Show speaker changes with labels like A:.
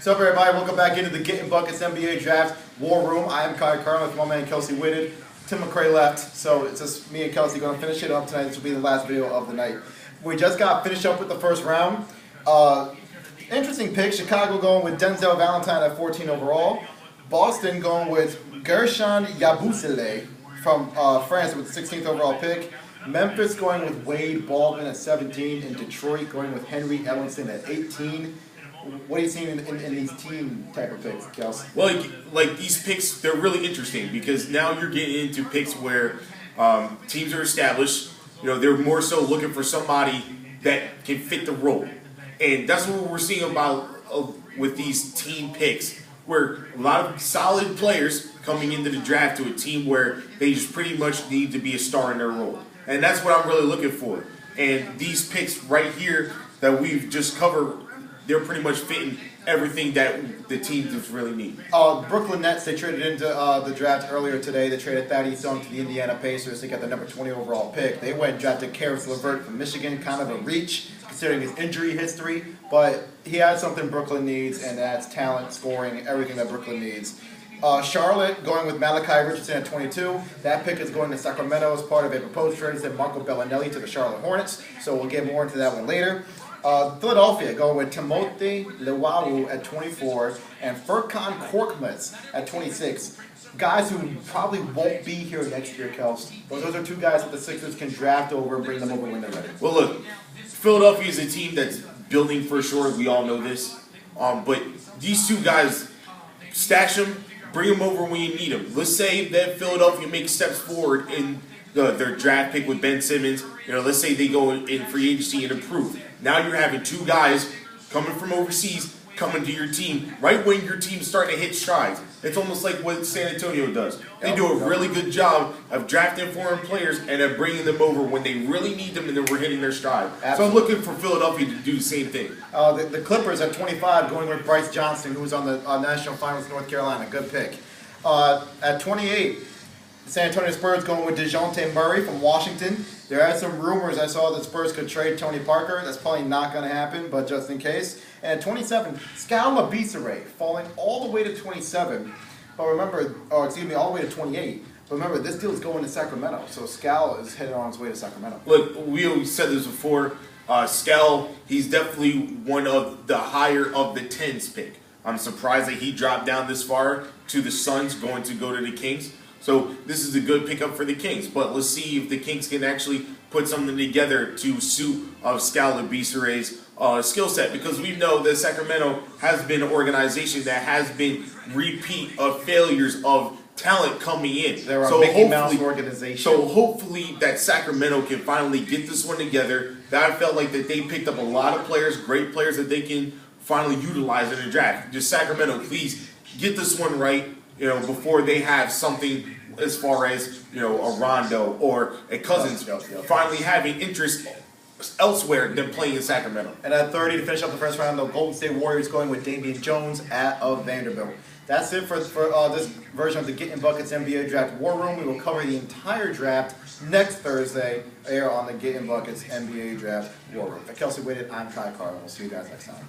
A: What's up, everybody? Welcome back into the Getting Buckets NBA Draft War Room. I am Kai Carlin with my man Kelsey Whitted. Tim McCray left, so it's just me and Kelsey going to finish it up tonight. This will be the last video of the night. We just got finished up with the first round. Interesting pick. Chicago going with Denzel Valentine at 14 overall. Boston going with Gershon Yabusele from France with the 16th overall pick. Memphis going with Wade Baldwin at 17. And Detroit going with Henry Ellenson at 18. What are you seeing in these team type of picks, Kels?
B: Well, like these picks, they're really interesting because now you're getting into picks where teams are established. You know, they're more so looking for somebody that can fit the role. And that's what we're seeing about with these team picks, where a lot of solid players coming into the draft to a team where they just pretty much need to be a star in their role. And that's what I'm really looking for. And these picks right here that we've just covered, they're pretty much fitting everything that the team just really need.
A: Brooklyn Nets, they traded into the draft earlier today. They traded Thaddeus Young to the Indiana Pacers. They got the number 20 overall pick. They went and drafted Karis LeVert from Michigan, kind of a reach considering his injury history. But he has something Brooklyn needs, and that's talent, scoring, everything that Brooklyn needs. Charlotte going with Malachi Richardson at 22. That pick is going to Sacramento as part of a proposed trade that Marco Bellinelli to the Charlotte Hornets. So we'll get more into that one later. Philadelphia going with Timothy Lewawu at 24 and Furkan Korkmaz at 26. Guys who probably won't be here next year, Kels. Those are two guys that the Sixers can draft over and bring them over when they're ready.
B: Well, look, Philadelphia is a team that's building for sure. We all know this. But these two guys, stash them, bring them over when you need them. Let's say that Philadelphia makes steps forward in their draft pick with Ben Simmons. You know, let's say they go in free agency and improve. Now you're having two guys coming from overseas coming to your team right when your team's starting to hit strides. It's almost like what San Antonio does. They do a really good job of drafting foreign players and of bringing them over when they really need them and then we're hitting their stride. Absolutely. So I'm looking for Philadelphia to do the same thing.
A: The Clippers at 25 going with Bryce Johnson, who's on the National Finals North Carolina. Good pick. At 28, the San Antonio Spurs going with DeJounte Murray from Washington. There are some rumors I saw that Spurs could trade Tony Parker. That's probably not going to happen, but just in case. And at 27, Skal Labissiere falling all the way to 27. But remember, all the way to 28. But remember, this deal is going to Sacramento. So Skal is headed on his way to Sacramento.
B: Look, we always said this before. Skal, he's definitely one of the higher of the 10s pick. I'm surprised that he dropped down this far to the Suns going to go to the Kings. So this is a good pickup for the Kings, but let's see if the Kings can actually put something together to suit Skal Labissiere's skill set, because we know that Sacramento has been an organization that has been repeat of failures of talent coming in.
A: They're a Mickey Mouse organization.
B: So hopefully that Sacramento can finally get this one together. That I felt like that they picked up a lot of players, great players that they can finally utilize in the draft. Just Sacramento, please get this one right, you know, before they have something as far as, you know, a Rondo or a Cousins finally having interest elsewhere than playing in Sacramento.
A: And at 30 to finish up the first round, the Golden State Warriors going with Damian Jones of Vanderbilt. That's it for this version of the Getting Buckets NBA Draft War Room. We will cover the entire draft next Thursday here on the Getting Buckets NBA Draft War Room. For Kelsey Whitted, I'm Kai Carlin. We'll see you guys next time.